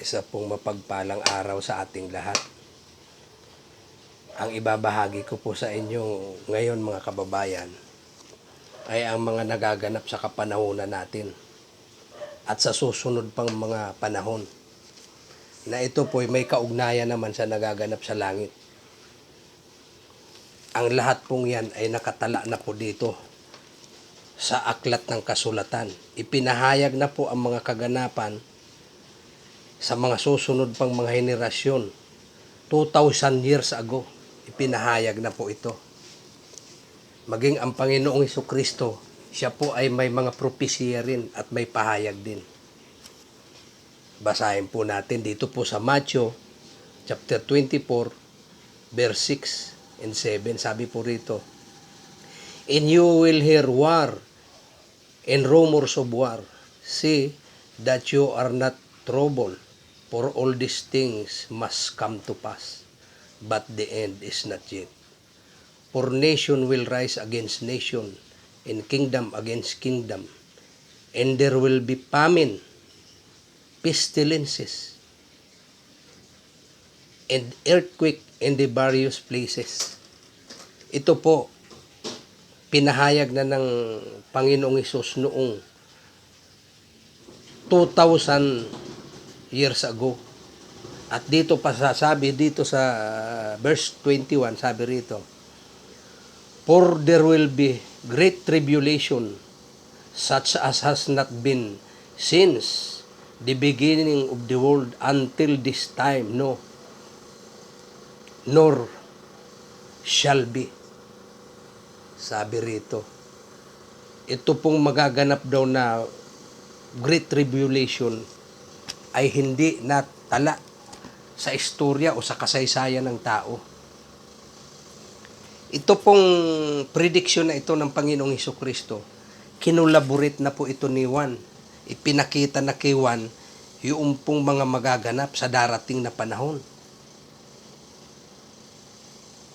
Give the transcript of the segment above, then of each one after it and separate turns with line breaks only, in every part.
Isa pong mapagpalang araw sa ating lahat. Ang ibabahagi ko po sa inyo ngayon mga kababayan ay ang mga nagaganap sa kapanahunan natin at sa susunod pang mga panahon na ito po ay may kaugnayan naman sa nagaganap sa langit. Ang lahat pong yan ay nakatala na po dito sa aklat ng kasulatan. Ipinahayag na po ang mga kaganapan sa mga susunod pang mga henerasyon. 2,000 years ago, ipinahayag na po ito. Maging ang Panginoong Hesukristo, siya po ay may mga propesya rin at may pahayag din. Basahin po natin dito po sa Matthew chapter 24, verse 6 and 7. Sabi po rito, "And you will hear war and rumors of war. See that you are not troubled, for all these things must come to pass, but the end is not yet. For nation will rise against nation, and kingdom against kingdom, and there will be famine, pestilences, and earthquake in the various places." Ito po, pinahayag na ng Panginoong Hesus noong 2,000 years ago. At dito pa sabi dito sa verse 21, sabi rito, "For there will be great tribulation, such as has not been since the beginning of the world until this time, no, nor shall be." Sabi rito, ito pong magaganap daw na great tribulation ay hindi natala sa istorya o sa kasaysayan ng tao. Ito pong prediction na ito ng Panginoong Hesukristo, kinulaborate na po ito ni Juan. Ipinakita na kay Juan yung pong mga magaganap sa darating na panahon.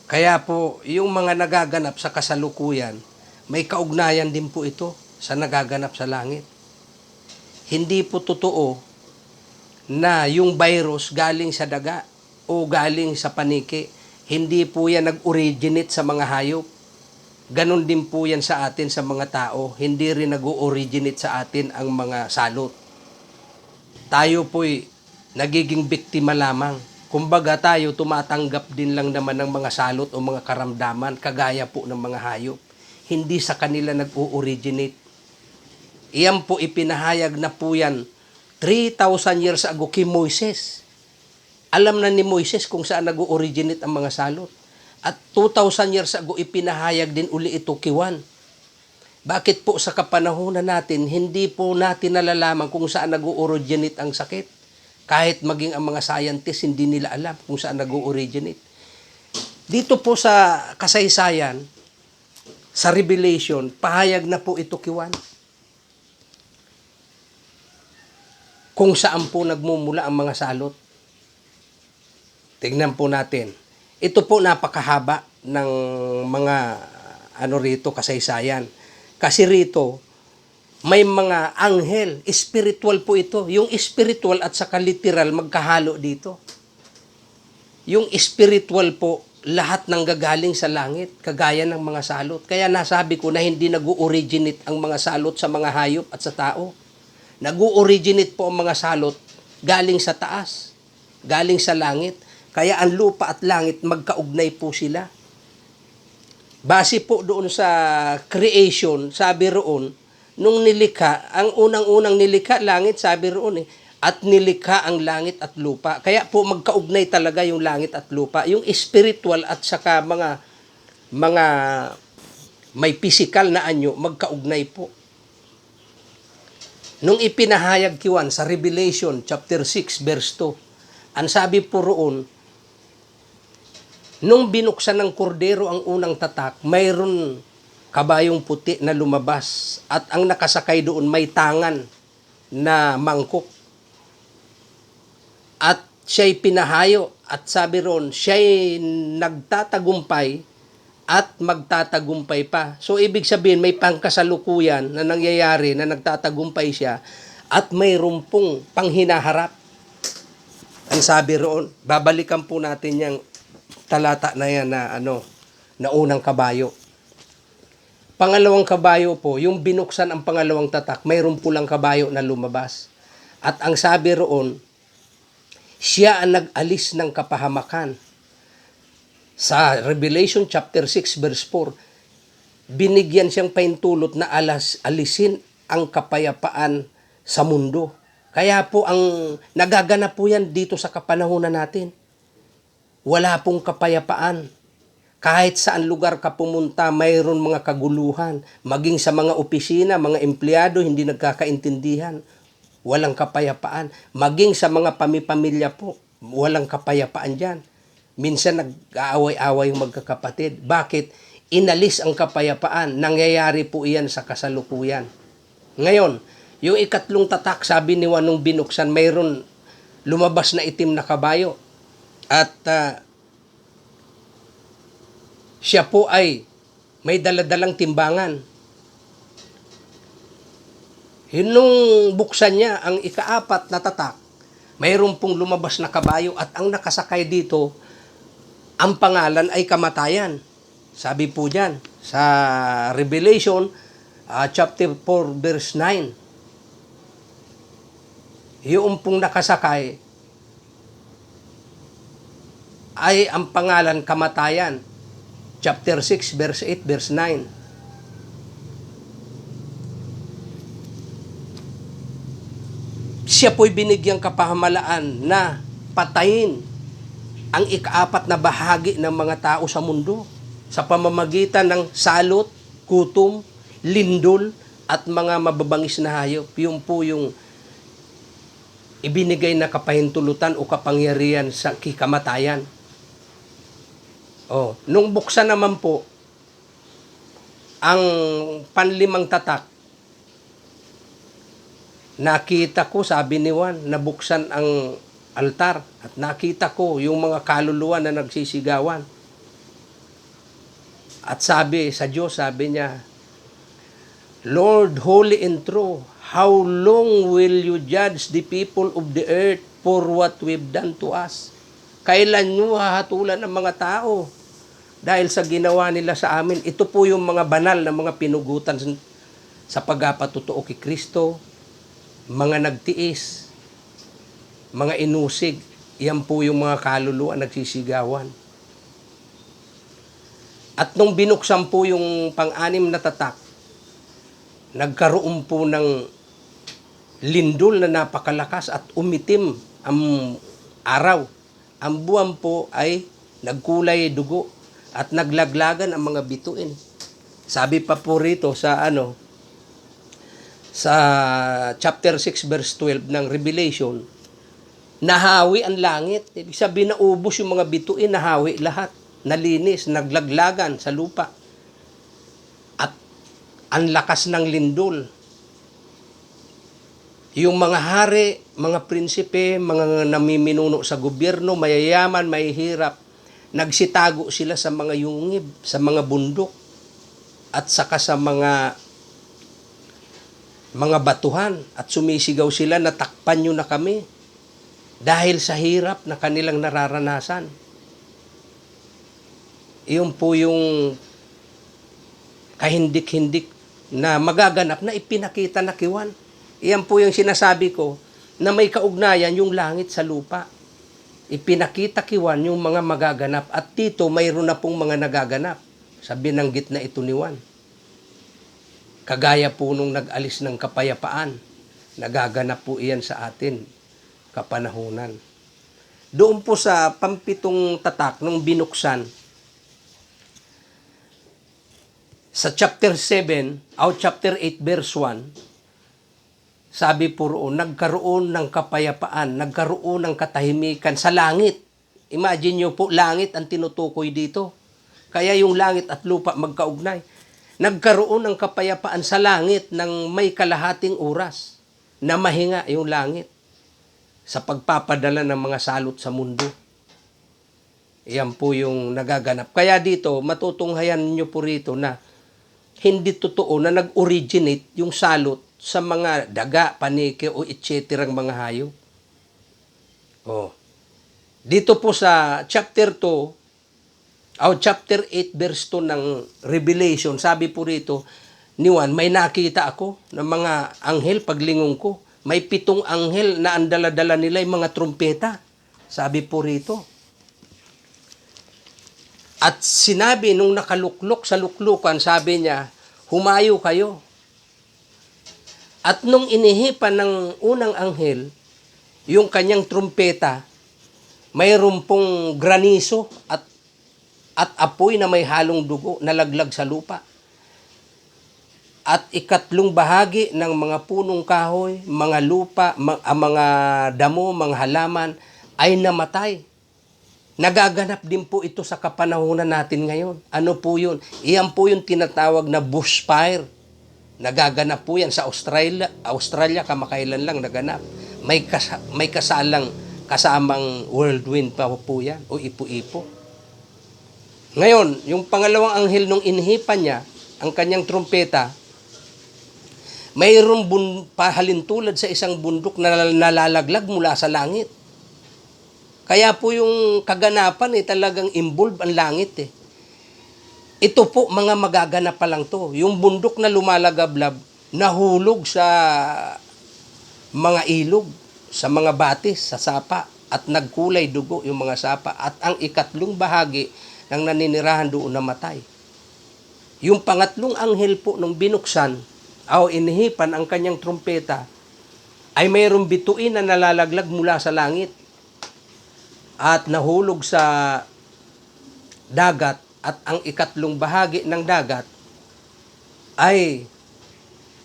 Kaya po, yung mga nagaganap sa kasalukuyan, may kaugnayan din po ito sa nagaganap sa langit. Hindi po totoo na yung virus galing sa daga o galing sa paniki. Hindi po yan nag-originate sa mga hayop. Ganon din po yan sa atin sa mga tao. Hindi rin nag-originate sa atin ang mga salot. Tayo po'y nagiging biktima lamang. Kumbaga tayo tumatanggap din lang naman ng mga salot o mga karamdaman kagaya po ng mga hayop. Hindi sa kanila nag-originate. Iyan po ipinahayag na po yan 3,000 years ago kay Moises. Alam na ni Moises kung saan nag-originate ang mga salot. At 2,000 years ago ipinahayag din uli ito kay Juan. Bakit po sa kapanahunan natin, hindi po natin nalalaman kung saan nag-originate ang sakit? Kahit maging ang mga scientists, hindi nila alam kung saan nag-originate. Dito po sa kasaysayan, sa Revelation, pahayag na po ito kay Juan. Kung saan po nagmumula ang mga salot. Tignan po natin. Ito po napakahaba ng mga rito kasaysayan. Kasi rito, may mga anghel, spiritual po ito. Yung spiritual at saka literal magkahalo dito. Yung spiritual po, lahat ng gagaling sa langit, kagaya ng mga salot. Kaya nasabi ko na hindi nag-originate ang mga salot sa mga hayop at sa tao. Nag-originate po ang mga salot galing sa taas, galing sa langit. Kaya ang lupa at langit magkaugnay po sila. Base po doon sa creation, sabi roon, nung nilikha, ang unang-unang nilikha langit, sabi roon at nilikha ang langit at lupa. Kaya po magkaugnay talaga yung langit at lupa. Yung spiritual at saka mga may physical na anyo, magkaugnay po. Nung ipinahayag kay Juan sa Revelation chapter 6 verse 2, ang sabi po roon, nung binuksan ng kordero ang unang tatak, mayroon kabayong puti na lumabas at ang nakasakay doon may tangan na mangkok. At siya'y pinahayo at sabi roon, siya'y nagtatagumpay at magtatagumpay pa. So ibig sabihin may pangkasalukuyan na nangyayari na nagtatagumpay siya at mayroon pong panghinaharap. ang sabi roon, babalikan po natin yung talata na yan na unang kabayo. Pangalawang kabayo po, yung binuksan ang pangalawang tatak, mayroon pulang kabayo na lumabas. At ang sabi roon, siya ang nag-alis ng kapahamakan. Sa Revelation chapter 6 verse 4, binigyan siyang paintulot na alisin ang kapayapaan sa mundo. Kaya po ang nagaganap po yan dito sa kapanahunan natin. Wala pong kapayapaan. Kahit saan lugar ka pumunta, mayroon mga kaguluhan. Maging sa mga opisina, mga empleyado, hindi nagkakaintindihan. Walang kapayapaan. Maging sa mga pamilya po, walang kapayapaan dyan. Minsan nag-aaway-aaway yung magkakapatid. Bakit? Inalis ang kapayapaan. Nangyayari po iyan sa kasalukuyan. Ngayon, yung ikatlong tatak, sabi ni Juan nung binuksan, mayroon lumabas na itim na kabayo. At siya po ay may daladalang timbangan. Nung buksan niya ang ikaapat na tatak, mayroon pong lumabas na kabayo at ang nakasakay dito, ang pangalan ay kamatayan. Sabi po diyan sa Revelation chapter 4 verse 9. Yung pong nakasakay ay ang pangalan kamatayan. Chapter 6 verse 8 verse 9. Siya po'y binigyang kapahamalaan na patayin ang ikaapat na bahagi ng mga tao sa mundo sa pamamagitan ng salot, kutom, lindol, at mga mababangis na hayop. Yung po yung ibinigay na kapahintulutan o kapangyarihan sa kamatayan. Nung buksan naman po ang panlimang tatak, nakita ko, sabi ni Juan, nabuksan ang altar at nakita ko yung mga kaluluwa na nagsisigawan. At sabi sa Diyos, sabi niya, Lord, holy and true, how long will you judge the people of the earth for what we've done to us? Kailan nyo hahatulan ang mga tao dahil sa ginawa nila sa amin? Ito po yung mga banal na mga pinugutan sa pagpapatutuo kay Kristo, mga nagtiis, mga inusig. Yan po yung mga kaluluwa nagsisigawan. At nung binuksan po yung pang-anim na tatak, nagkaroon po ng lindol na napakalakas at umitim ang araw. Ang buwan po ay nagkulay dugo at naglaglagan ang mga bituin. Sabi pa po rito sa sa chapter 6 verse 12 ng Revelation, nahawi ang langit. Ibig sabihin, naubos yung mga bituin, nahawi lahat, nalinis, naglaglagan sa lupa. At ang lakas ng lindol. Yung mga hari, mga prinsipe, mga namiminuno sa gobyerno, mayayaman, mahihirap, nagsitago sila sa mga yungib, sa mga bundok, at saka sa mga batuhan, at sumisigaw sila na takpan nyo na kami dahil sa hirap na kanilang nararanasan. Iyon po yung kahindik-hindik na magaganap na ipinakita na kiwan. Iyan po yung sinasabi ko na may kaugnayan yung langit sa lupa. Ipinakita kiwan yung mga magaganap at dito mayroon na pong mga nagaganap sa binanggit na ito ni Juan. Kagaya po nung nag-alis ng kapayapaan, nagaganap po iyan sa atin kapanahunan. Doon po sa pampitong tatak nung binuksan, sa chapter 7, o chapter 8 verse 1, sabi po roon, nagkaroon ng kapayapaan, nagkaroon ng katahimikan sa langit. Imagine nyo po, langit ang tinutukoy dito. Kaya yung langit at lupa magkaugnay. Nagkaroon ng kapayapaan sa langit ng may kalahating oras na mahinga yung langit sa pagpapadala ng mga salot sa mundo. Iyan po yung nagaganap. Kaya dito, matutunghayan nyo po rito na hindi totoo na nag-originate yung salot sa mga daga, paniki o etc. mga hayop. Dito po sa chapter 2, o chapter 8 verse 2 ng Revelation, sabi po rito, ni Juan, may nakita ako ng mga anghel paglingon ko. May 7 anghel na ang dala-dala nila yung mga trumpeta. Sabi po rito. At sinabi nung nakaluklok sa luklukan, sabi niya, humayo kayo. At nung inihipan ng unang anghel, yung kanyang trumpeta, mayroon pong graniso at apoy na may halong dugo nalaglag sa lupa. At 3 bahagi ng mga punong kahoy, mga lupa, mga damo, mga halaman ay namatay. Nagaganap din po ito sa kapanahunan natin ngayon. Ano po yun? Iyan po yung tinatawag na bushfire. Nagaganap po yan sa Australia kamakailan lang naganap. May kasamang whirlwind pa po yan o ipo-ipo. Ngayon, yung pangalawang anghel nung inhipan niya, ang kanyang trumpeta, mayroong pahalintulad sa isang bundok na nalalaglag mula sa langit. Kaya po yung kaganapan talagang involved ang langit eh. Ito po, mga magaganap pa lang to. Yung bundok na lumalagablab, nahulog sa mga ilog, sa mga batis, sa sapa, at nagkulay dugo yung mga sapa. At ang 3 bahagi ng naninirahan doon namatay. Yung pangatlong anghel po nung binuksan, o inihipan ang kanyang trumpeta, ay mayroong bituin na nalalaglag mula sa langit at nahulog sa dagat. At ang 4 bahagi ng dagat ay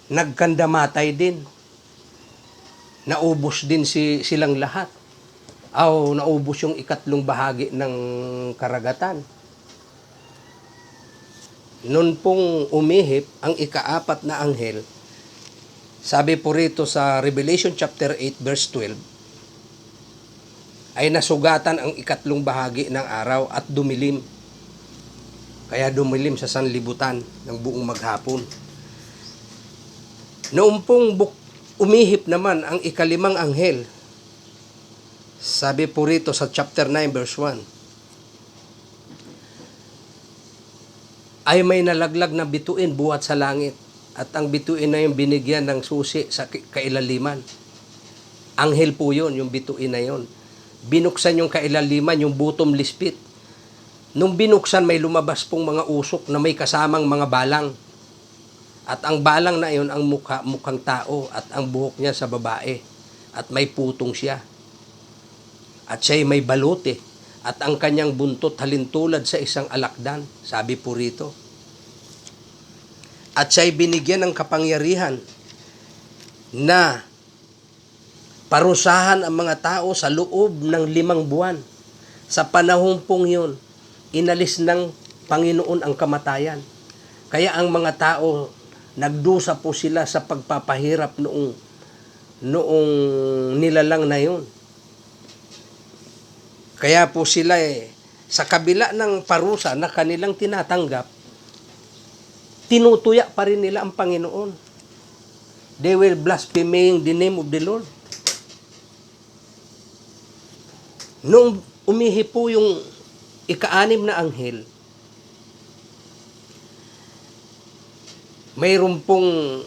nagkandamatay din. Naubos din silang lahat. O naubos yung 4 bahagi ng karagatan. Noon pong umihip ang 4 na anghel, sabi po rito sa Revelation chapter 8 verse 12, ay nasugatan ang 4 bahagi ng araw at dumilim. Kaya dumilim sa sanlibutan ng buong maghapon. Noong pong umihip naman ang 5 anghel, sabi po rito sa chapter 9 verse 1, ay may nalaglag na bituin buhat sa langit. At ang bituin na yung binigyan ng susi sa kailaliman. Anghel po yun, yung bituin na yun. Binuksan yung kailaliman, yung bottomless pit. Nung binuksan, may lumabas pong mga usok na may kasamang mga balang. At ang balang na iyon, ang mukhang tao at ang buhok niya sa babae. At may putong siya. At siya'y may balote. At ang kanyang buntot halintulad sa isang alakdan. Sabi po rito. At siya'y binigyan ng kapangyarihan na parusahan ang mga tao sa loob ng 5 buwan. Sa panahon pong yun, inalis ng Panginoon ang kamatayan. Kaya ang mga tao, nagdusa po sila sa pagpapahirap noong nilalang na yun. Kaya po sila sa kabila ng parusa na kanilang tinatanggap, tinutuya pa rin nila ang Panginoon. They will blaspheming the name of the Lord. Noong umihi po yung 6 na anghel, mayroon pong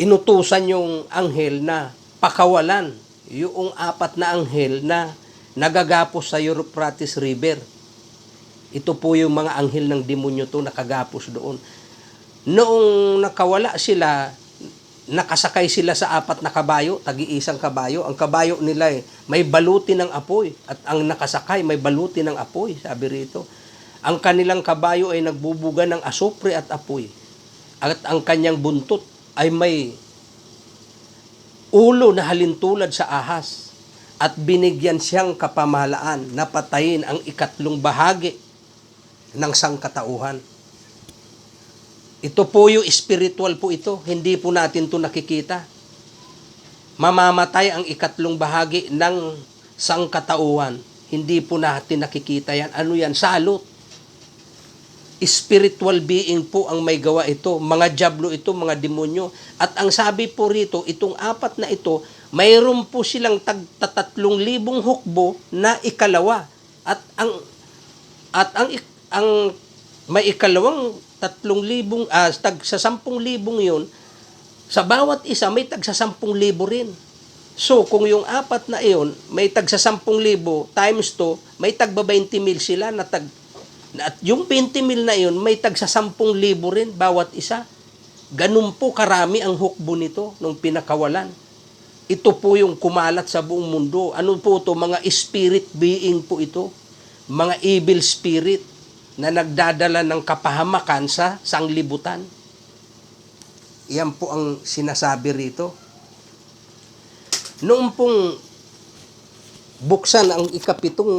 inutusan yung anghel na pakawalan yung 4 na anghel na nagagapos sa Euphrates River. Ito po yung mga anghel ng demonyo to nakagapos doon. Noong nakawala sila, nakasakay sila sa 4 na kabayo, tagi-isang kabayo. Ang kabayo nila may baluti ng apoy at ang nakasakay may baluti ng apoy, sabi rito. Ang kanilang kabayo ay nagbubuga ng asupre at apoy. At ang kanyang buntot ay may ulo na halintulad sa ahas. At binigyan siyang kapamahalaan na patayin ang 3 bahagi ng sangkatauhan. Ito po yung spiritual po ito. Hindi po natin ito nakikita. Mamamatay ang 3 bahagi ng sangkatauhan. Hindi po natin nakikita yan. Ano yan? Salot. Spiritual being po ang may gawa ito. Mga diablo ito, mga demonyo. At ang sabi po rito, itong 4 na ito, mayroon po silang tag-3,000 hukbo na ikalawa. At ang may ikalawang 3,000, tag sa 10,000 yun, sa bawat isa may tag sa 10,000 rin. So, kung yung apat na iyon, may tag sa 10,000 times 2, may tag 20,000 sila na tag, at yung 20,000 na iyon, may tag sa 10,000 rin bawat isa. Ganun po karami ang hukbo nito nung pinakawalan. Ito po yung kumalat sa buong mundo. Ano po ito? Mga spirit being po ito. Mga evil spirit na nagdadala ng kapahamakan sa sanglibutan. Iyan po ang sinasabi rito. Noong pong buksan ang ikapitong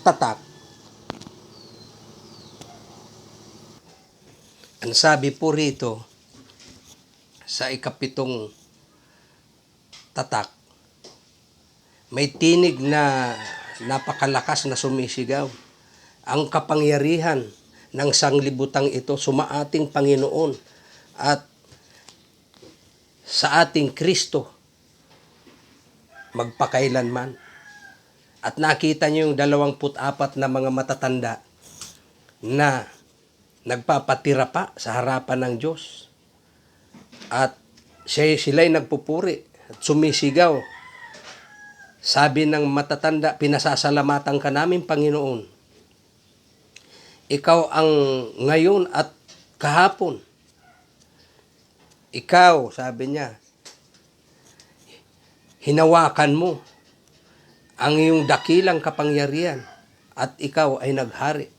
tatak, ang sabi po rito sa ikapitong tatak, may tinig na napakalakas na sumisigaw. Ang kapangyarihan ng sanglibutang ito sumaating Panginoon at sa ating Kristo magpakailanman. At nakita niyo yung 24 na mga matatanda na nagpapatira pa sa harapan ng Diyos. At sila'y nagpupuri at sumisigaw. Sabi ng matatanda, pinasasalamatan ka namin, Panginoon. Ikaw ang ngayon at kahapon. Ikaw, sabi niya, hinawakan mo ang iyong dakilang kapangyarihan at ikaw ay naghari.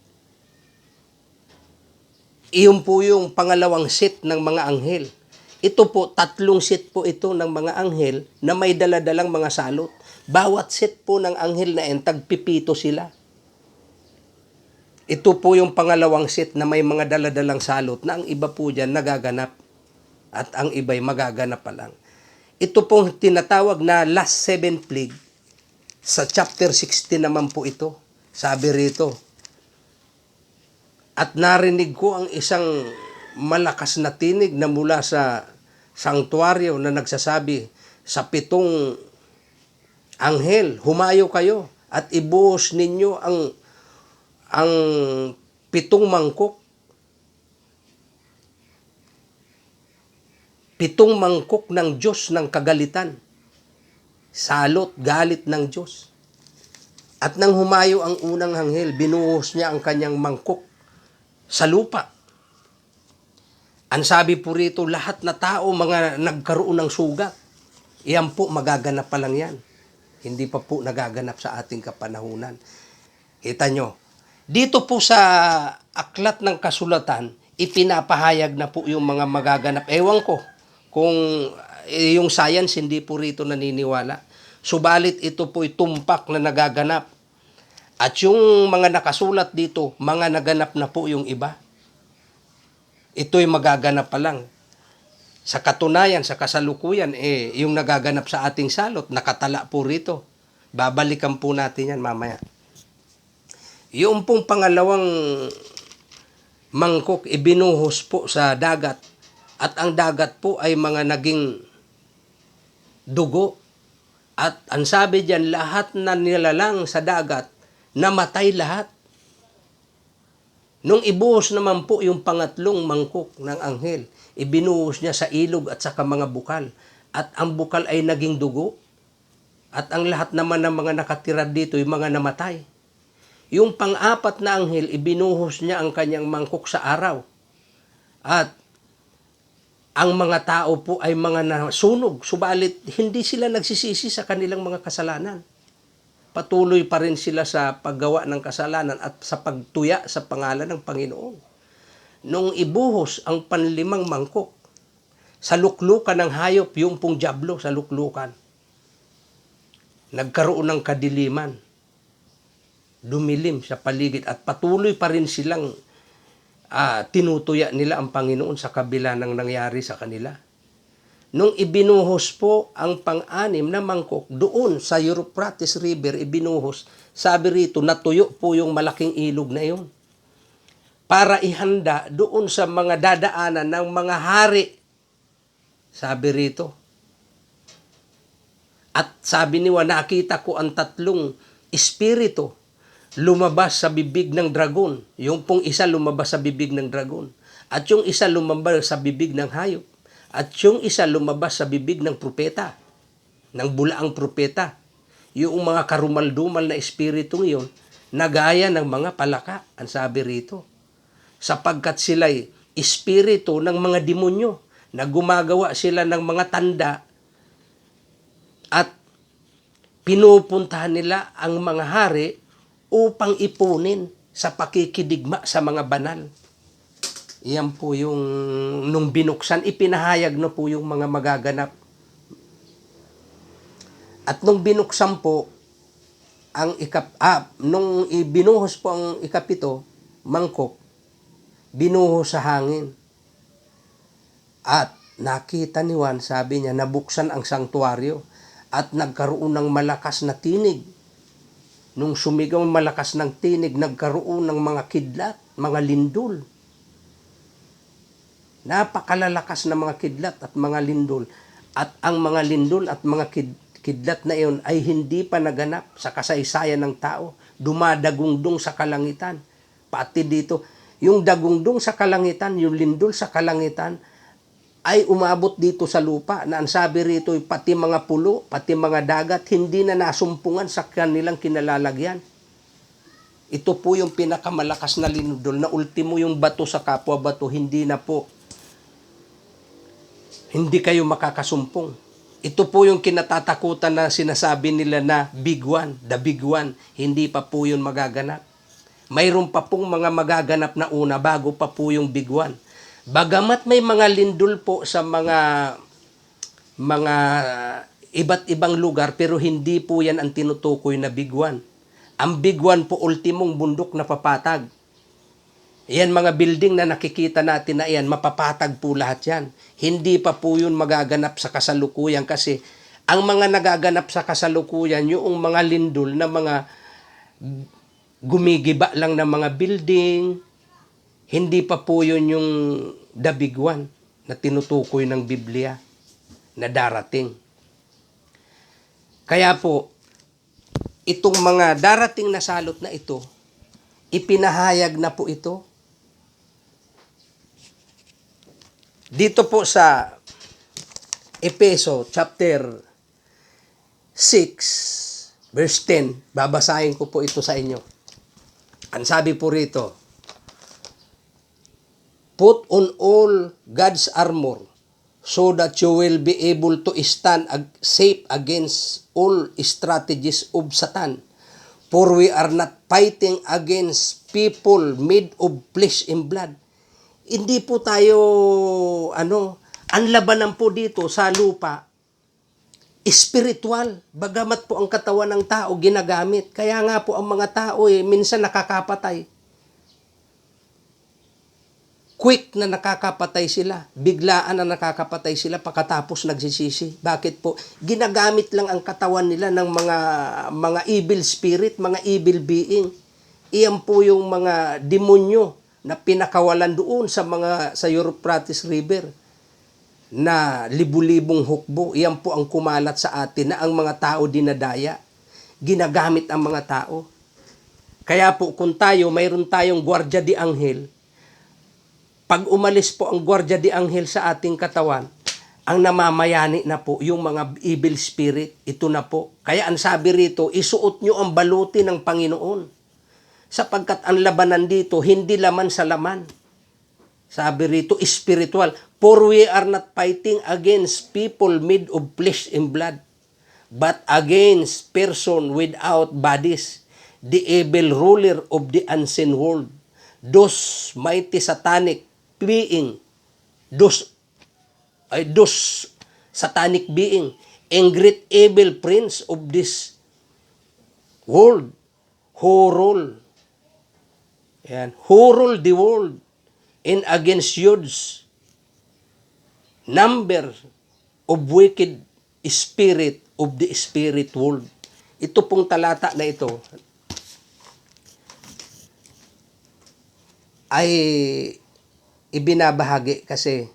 Iyon po yung pangalawang set ng mga anghel. Ito po, 3 set po ito ng mga anghel na may daladalang mga salot. Bawat set po ng anghel na yan, tagpipito sila. Ito po yung pangalawang set na may mga daladalang salot na ang iba po dyan nagaganap at ang iba'y magaganap pa lang. Ito pong tinatawag na last 7 plague. Sa chapter 16 naman po ito. Sabi rito, at narinig ko ang isang malakas na tinig na mula sa sanktuaryo na nagsasabi sa 7 anghel, humayo kayo at ibuhos ninyo ang 7 mangkok. 7 mangkok ng Diyos ng kagalitan. Salot, galit ng Diyos. At nang humayo ang unang anghel, binuhos niya ang kanyang mangkok sa lupa. Ang sabi po rito, lahat na tao, mga nagkaroon ng sugat. Iyan po, magaganap pa lang yan. Hindi pa po nagaganap sa ating kapanahunan. Kita nyo, dito po sa aklat ng kasulatan, ipinapahayag na po yung mga magaganap. Ewan ko kung yung science hindi po rito naniniwala. Subalit ito po'y tumpak na nagaganap. At yung mga nakasulat dito, mga naganap na po yung iba. Ito'y magaganap pa lang. Sa katunayan, sa kasalukuyan, yung nagaganap sa ating salot, nakatala po rito. Babalikan po natin yan mamaya. Yung pong pangalawang mangkok, ibinuhos po sa dagat. At ang dagat po ay mga naging dugo. At ang sabi diyan, lahat na nilalang sa dagat, namatay lahat. Nung ibuhos naman po yung pangatlong mangkok ng anghel, ibinuhos niya sa ilog at sa mga bukal. At ang bukal ay naging dugo. At ang lahat naman ng mga nakatira dito, yung mga namatay. Yung pang-apat na anghel, ibinuhos niya ang kanyang mangkok sa araw. At ang mga tao po ay mga nasunog. Subalit, hindi sila nagsisisi sa kanilang mga kasalanan. Patuloy pa rin sila sa paggawa ng kasalanan at sa pagtuya sa pangalan ng Panginoon. Nung ibuhos ang panlimang mangkok, sa luklukan ng hayop, yung pong dyablo sa luklukan, nagkaroon ng kadiliman. Dumilim sa paligid at patuloy pa rin silang tinutuya nila ang Panginoon sa kabila ng nangyari sa kanila. Nung ibinuhos po ang pang-anim na mangkok doon sa Euphrates River, ibinuhos, sabi rito, natuyo po yung malaking ilog na iyon para ihanda doon sa mga dadaanan ng mga hari. Sabi rito, At sabi ni Juan, nakita ko ang tatlong espiritu lumabas sa bibig ng dragon. Yung pong isa lumabas sa bibig ng dragon. At yung isa lumabas sa bibig ng hayop. At yung isa lumabas sa bibig ng propeta. Ng bulaang propeta. Yung mga karumal-dumal na espiritong yun, nagaya ng mga palaka, ang sabi rito. Sapagkat sila'y espiritu ng mga demonyo na gumagawa sila ng mga tanda at pinupuntahan nila ang mga hari upang ipunin sa pakikidigma sa mga banal. Iyan po yung nung binuksan, ipinahayag na po yung mga magaganap. At nung binuksan po, nung binuhos po ang ikapito, mangkok, binuhos sa hangin. At nakita ni Juan, sabi niya, nabuksan ang sanktuaryo at nagkaroon ng malakas na tinig. Nung sumigaw malakas ng tinig, nagkaroon ng mga kidlat, mga lindol. Napakalalakas na mga kidlat at mga lindol. At ang mga lindol at mga kidlat na iyon ay hindi pa naganap sa kasaysayan ng tao. Dumadagungdong sa kalangitan. Pati dito, yung dagungdong sa kalangitan, yung lindol sa kalangitan, ay umabot dito sa lupa na ang sabi rito ay pati mga pulo, pati mga dagat, hindi na nasumpungan sa kanilang kinalalagyan. Ito po yung pinakamalakas na lindol na ultimo yung bato sa kapwa bato, hindi na po. Hindi kayo makakasumpong. Ito po yung kinatatakutan na sinasabi nila na big one, the big one. Hindi pa po yun magaganap. Mayroon pa pong mga magaganap na una bago pa po yung big one. Bagamat may mga lindol po sa mga iba't ibang lugar, pero hindi po yan ang tinutukoy na big one. Ang big one po, ultimong bundok na papatag. Yan mga building na nakikita natin na yan, mapapatag po lahat yan. Hindi pa po yun magaganap sa kasalukuyan kasi ang mga nagaganap sa kasalukuyan, yung mga lindol na mga gumigiba lang ng mga building, hindi pa po yun yung the big one na tinutukoy ng Biblia na darating. Kaya po, itong mga darating na salot na ito, ipinahayag na po ito. Dito po sa Efeso chapter 6 verse 10, babasahin ko po ito sa inyo. Ang sabi po rito, put on all God's armor so that you will be able to stand safe against all strategies of Satan. For we are not fighting against people made of flesh and blood. Hindi po tayo, ang labanan po dito sa lupa, spiritual. Bagamat po ang katawan ng tao ginagamit. Kaya nga po ang mga tao minsan nakakapatay. Quick na nakakapatay sila. Biglaan na nakakapatay sila pagkatapos nagsisisi. Bakit po? Ginagamit lang ang katawan nila ng mga evil spirit, mga evil being. Iyan po yung mga demonyo na pinakawalan doon sa Euphrates River na libu-libong hukbo. Iyan po ang kumalat sa atin na ang mga tao dinadaya. Ginagamit ang mga tao. Kaya po kung mayroon tayong Guardia de Angel, pag umalis po ang Guardia de Angel sa ating katawan, ang namamayani na po yung mga evil spirit, ito na po. Kaya ang sabi rito, isuot nyo ang baluti ng Panginoon. Sapagkat ang labanan dito, hindi laman sa laman. Sabi rito, spiritual. For we are not fighting against people made of flesh and blood, but against person without bodies, the evil ruler of the unseen world, those mighty satanic being, those satanic being, and great evil prince of this world, who rule the world, and against huge number of wicked spirit of the spirit world. Ito pong talata na ito ay ibinabahagi kasi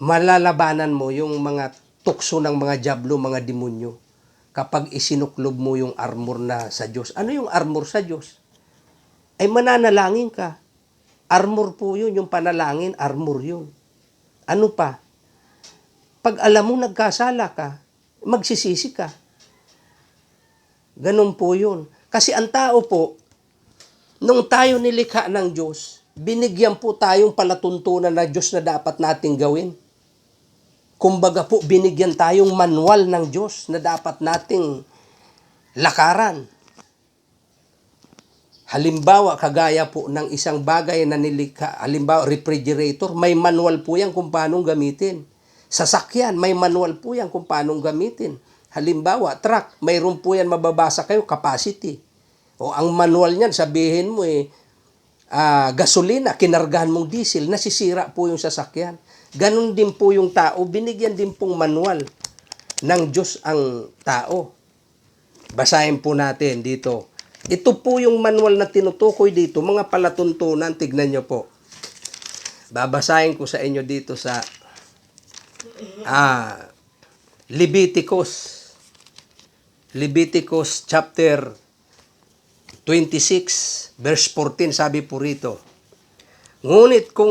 malalabanan mo yung mga tukso ng mga dyablo, mga demonyo. kapag isinuklob mo yung armor na sa Diyos. Ano yung armor sa Diyos? Ay mananalangin ka. Armor po yun, yung panalangin, armor yun. Ano pa? Pag alam mo nagkasala ka, magsisisi ka. Ganun po yun. Kasi ang tao po, nung tayo nilikha ng Diyos, binigyan po tayong palatuntunan na Diyos na dapat nating gawin. Kumbaga po, binigyan tayong manual ng Diyos na dapat nating lakaran. Halimbawa, kagaya po ng isang bagay na nilikha, halimbawa, refrigerator, may manual po yan kung paano gamitin. Sasakyan, may manual po yan kung paano gamitin. Halimbawa, truck, mayroon po yan mababasa kayo, capacity. O ang manual niyan, sabihin mo gasolina, kinargahan mong diesel, nasisira po yung sasakyan. Ganon din po yung tao, binigyan din pong manual ng Diyos ang tao. Basahin po natin dito. Ito po yung manual na tinutukoy dito, mga palatuntunan, tignan nyo po. Babasahin ko sa inyo dito sa Leviticus chapter 26, verse 14, sabi po rito, ngunit kung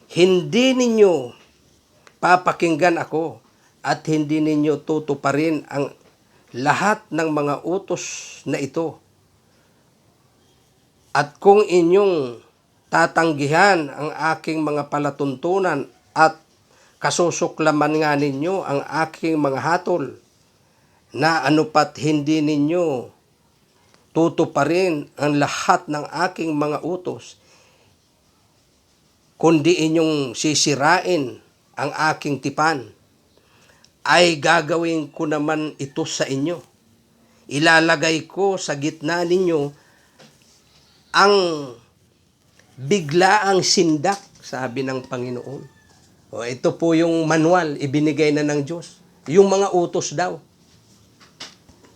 hindi ninyo papakinggan ako at hindi ninyo tutuparin ang lahat ng mga utos na ito, at kung inyong tatanggihan ang aking mga palatuntunan at kasusuklaman nga ninyo ang aking mga hatol, na anupat hindi ninyo tutuparin ang lahat ng aking mga utos, kundi inyong sisirain ang aking tipan, ay gagawin ko naman ito sa inyo. Ilalagay ko sa gitna ninyo ang biglaang sindak, sabi ng Panginoon. O, ito po yung manual, ibinigay na ng Diyos. Yung mga utos daw.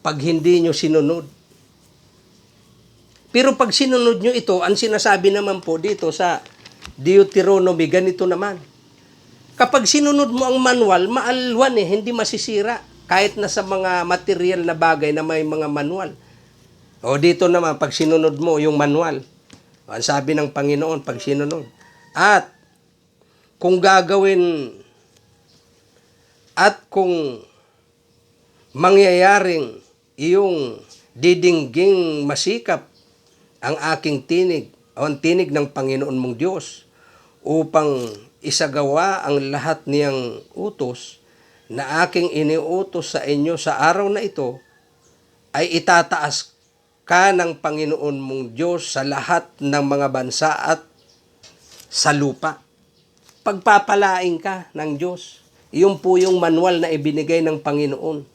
Pag hindi nyo sinunod. Pero pag sinunod nyo ito, ang sinasabi naman po dito sa Deuteronomy, ganito naman. Kapag sinunod mo ang manual, maalwan hindi masisira. Kahit na sa mga material na bagay na may mga manual. O dito naman, pag sinunod mo yung manual, ang sabi ng Panginoon, pag sinunod. At kung gagawin, at kung mangyayaring iyong didingging masikap ang aking tinig, o ang tinig ng Panginoon mong Diyos, upang isagawa ang lahat niyang utos na aking iniutos sa inyo sa araw na ito, ay itataas ka ng Panginoon mong Diyos sa lahat ng mga bansa at sa lupa. Pagpapalain ka ng Diyos. Iyon po yung manual na ibinigay ng Panginoon.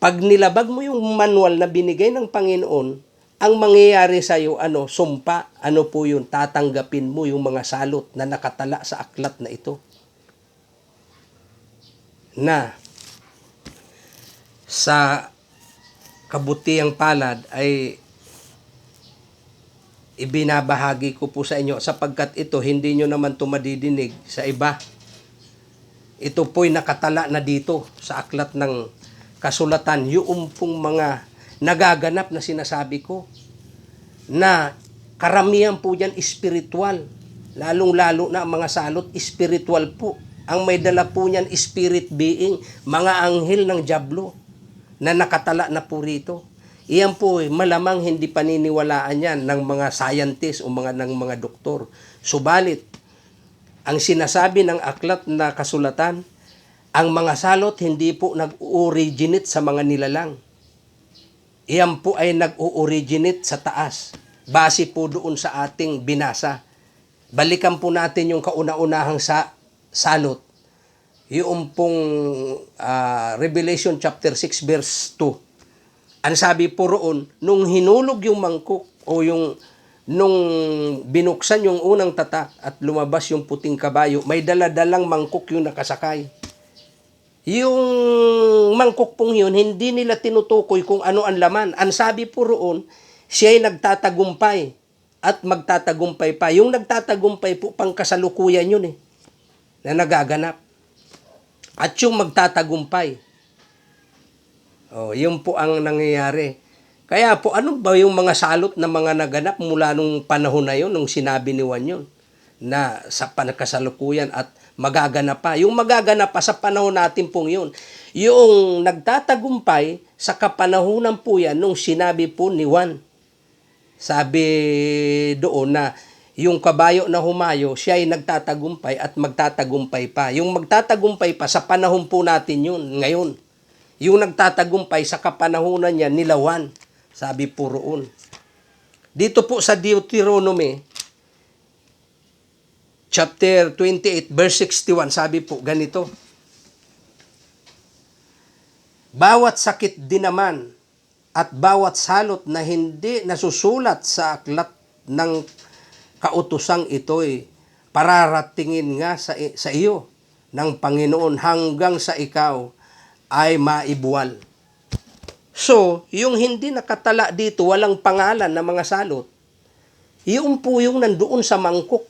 Pag nilabag mo yung manual na binigay ng Panginoon, ang mangyayari sa iyo, sumpa, po yun, tatanggapin mo yung mga salot na nakatala sa aklat na ito. Na sa kabutihang palad ay ibinabahagi ko po sa inyo sapagkat ito hindi nyo naman madidinig sa iba. Ito po'y nakatala na dito sa aklat ng kasulatan, yung pong mga nagaganap na sinasabi ko, na karamihan po dyan espiritual, lalong-lalo na ang mga salot, espiritual po. Ang may dala po niyan, spirit being, mga anghel ng dyablo, na nakatala na po rito. Iyan po, malamang hindi paniniwalaan yan ng mga scientist o ng mga doktor. Subalit, ang sinasabi ng aklat na kasulatan, ang mga salot hindi po nag-originate sa mga nilalang. Iyan po ay nag-originate sa taas. Base po doon sa ating binasa. Balikan po natin yung kauna-unahang salot. Yung pong Revelation chapter 6 verse 2. Ang sabi po roon, nung hinulog yung mangkok o nung binuksan yung unang tatak at lumabas yung puting kabayo, may daladalang mangkok yung nakasakay. Yung mangkok pong yun, hindi nila tinutukoy kung ano ang laman. Ang sabi po roon, siya ay nagtatagumpay at magtatagumpay pa. Yung nagtatagumpay po, pangkasalukuyan yun na nagaganap. At yung magtatagumpay, Oh, yun po ang nangyayari. Kaya po, ano ba yung mga salot na mga naganap mula nung panahon na yun, nung sinabi ni Juan yun, na sa panakasalukuyan at magaganap pa. Yung magaganap pa sa panahon natin pong yun. Yung nagtatagumpay sa kapanahunan po yan nung sinabi po ni Juan. Sabi doon na yung kabayo na humayo, siya ay nagtatagumpay at magtatagumpay pa. Yung magtatagumpay pa, sa panahon po natin yun, ngayon. Yung nagtatagumpay sa kapanahunan niya, nilawan. Sabi po roon. Dito po sa Deuteronomy, chapter 28, verse 61, sabi po ganito. Bawat sakit din naman at bawat salot na hindi nasusulat sa aklat ng kautusang ito'y pararatingin nga sa iyo ng Panginoon hanggang sa ikaw ay maibuwal. So, yung hindi nakatala dito, walang pangalan na mga salot, yung po yung nandoon sa mangkok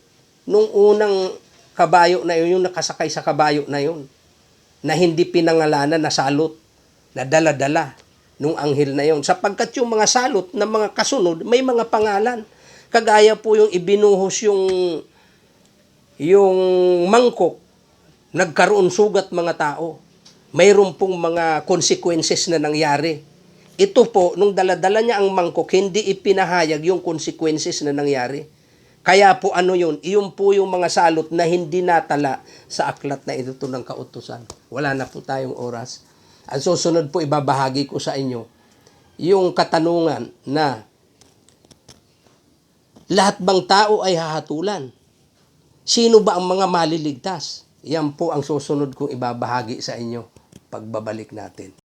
nung unang kabayo na yun, yung nakasakay sa kabayo na yun, na hindi pinangalanan na salot, na dala-dala nung anghel na yun. Sapagkat yung mga salot na mga kasunod, may mga pangalan. Kagaya po yung ibinuhos yung mangkok, nagkaroon sugat mga tao. Mayroon pong mga consequences na nangyari. Ito po, nung daladala niya ang mangkok, hindi ipinahayag yung consequences na nangyari. Kaya po ano yun? Iyon po yung mga salot na hindi natala sa aklat na ito ng kautusan. Wala na po tayong oras. Ang susunod po ibabahagi ko sa inyo yung katanungan na lahat bang tao ay hahatulan? Sino ba ang mga maliligtas? Yan po ang susunod kong ibabahagi sa inyo pagbabalik natin.